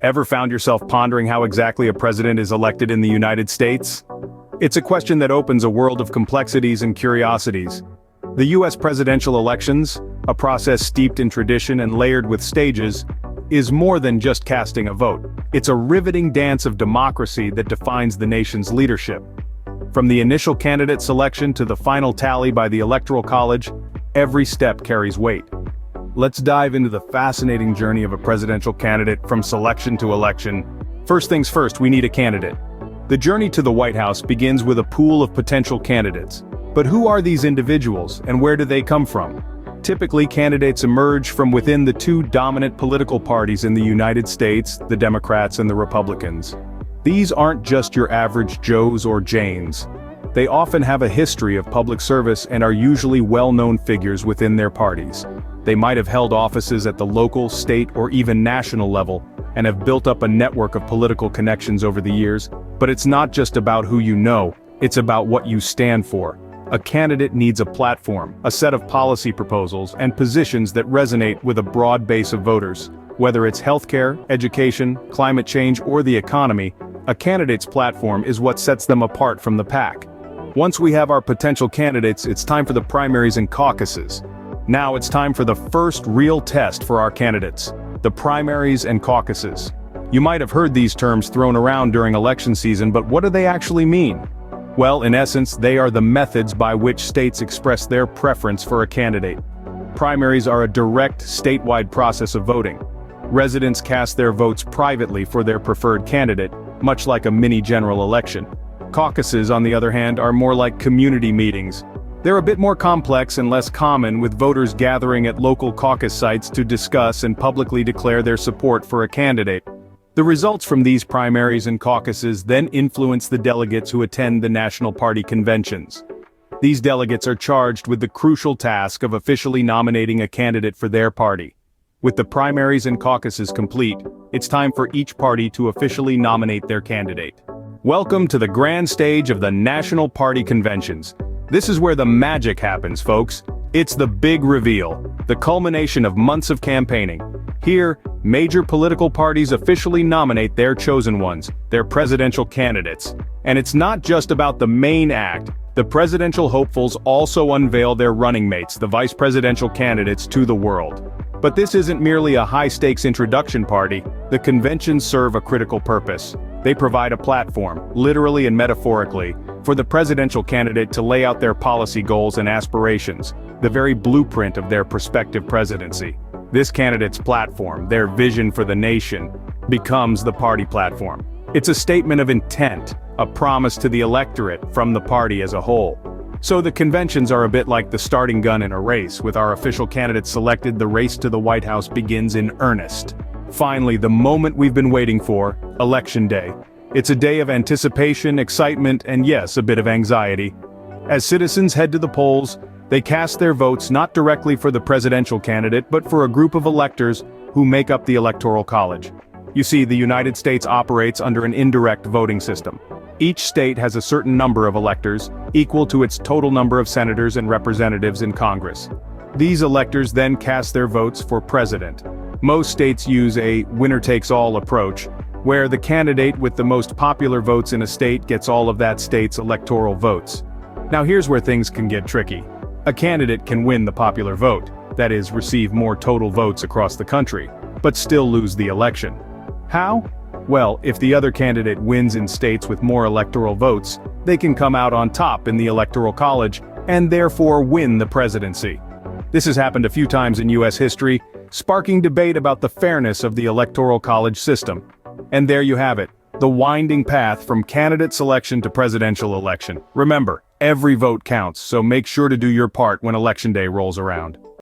Ever found yourself pondering how exactly a president is elected in the United States? It's a question that opens a world of complexities and curiosities. The US presidential elections, a process steeped in tradition and layered with stages, is more than just casting a vote. It's a riveting dance of democracy that defines the nation's leadership. From the initial candidate selection to the final tally by the Electoral College, every step carries weight. Let's dive into the fascinating journey of a presidential candidate from selection to election. First things first, we need a candidate. The journey to the White House begins with a pool of potential candidates. But who are these individuals, and where do they come from? Typically, candidates emerge from within the two dominant political parties in the United States, the Democrats and the Republicans. These aren't just your average Joes or Janes. They often have a history of public service and are usually well-known figures within their parties. They might have held offices at the local, state, or even national level, and have built up a network of political connections over the years. But it's not just about who you know, it's about what you stand for. A candidate needs a platform, a set of policy proposals, and positions that resonate with a broad base of voters. Whether it's healthcare, education, climate change, or the economy, a candidate's platform is what sets them apart from the pack. Once we have our potential candidates, it's time for the primaries and caucuses. Now it's time for the first real test for our candidates, the primaries and caucuses. You might have heard these terms thrown around during election season, but what do they actually mean? Well, in essence, they are the methods by which states express their preference for a candidate. Primaries are a direct, statewide process of voting. Residents cast their votes privately for their preferred candidate, much like a mini general election. Caucuses, on the other hand, are more like community meetings. They're a bit more complex and less common, with voters gathering at local caucus sites to discuss and publicly declare their support for a candidate. The results from these primaries and caucuses then influence the delegates who attend the national party conventions. These delegates are charged with the crucial task of officially nominating a candidate for their party. With the primaries and caucuses complete, it's time for each party to officially nominate their candidate. Welcome to the grand stage of the national party conventions. This is where the magic happens, folks. It's the big reveal, the culmination of months of campaigning. Here, major political parties officially nominate their chosen ones, their presidential candidates. And it's not just about the main act. The presidential hopefuls also unveil their running mates, the vice presidential candidates, to the world. But this isn't merely a high-stakes introduction party. The conventions serve a critical purpose. They provide a platform, literally and metaphorically, for the presidential candidate to lay out their policy goals and aspirations, the very blueprint of their prospective presidency. This candidate's platform, their vision for the nation, becomes the party platform. It's a statement of intent, a promise to the electorate from the party as a whole. So the conventions are a bit like the starting gun in a race. With our official candidates selected, the race to the White House begins in earnest. Finally, the moment we've been waiting for, Election Day. It's a day of anticipation, excitement, and yes, a bit of anxiety. As citizens head to the polls, they cast their votes not directly for the presidential candidate, but for a group of electors who make up the Electoral College. You see, the United States operates under an indirect voting system. Each state has a certain number of electors, equal to its total number of senators and representatives in Congress. These electors then cast their votes for president. Most states use a winner-takes-all approach, where the candidate with the most popular votes in a state gets all of that state's electoral votes. Now here's where things can get tricky. A candidate can win the popular vote, that is, receive more total votes across the country, but still lose the election. How? Well, if the other candidate wins in states with more electoral votes, they can come out on top in the Electoral College, and therefore win the presidency. This has happened a few times in US history, sparking debate about the fairness of the Electoral College system. And there you have it, the winding path from candidate selection to presidential election. Remember, every vote counts, so make sure to do your part when Election Day rolls around.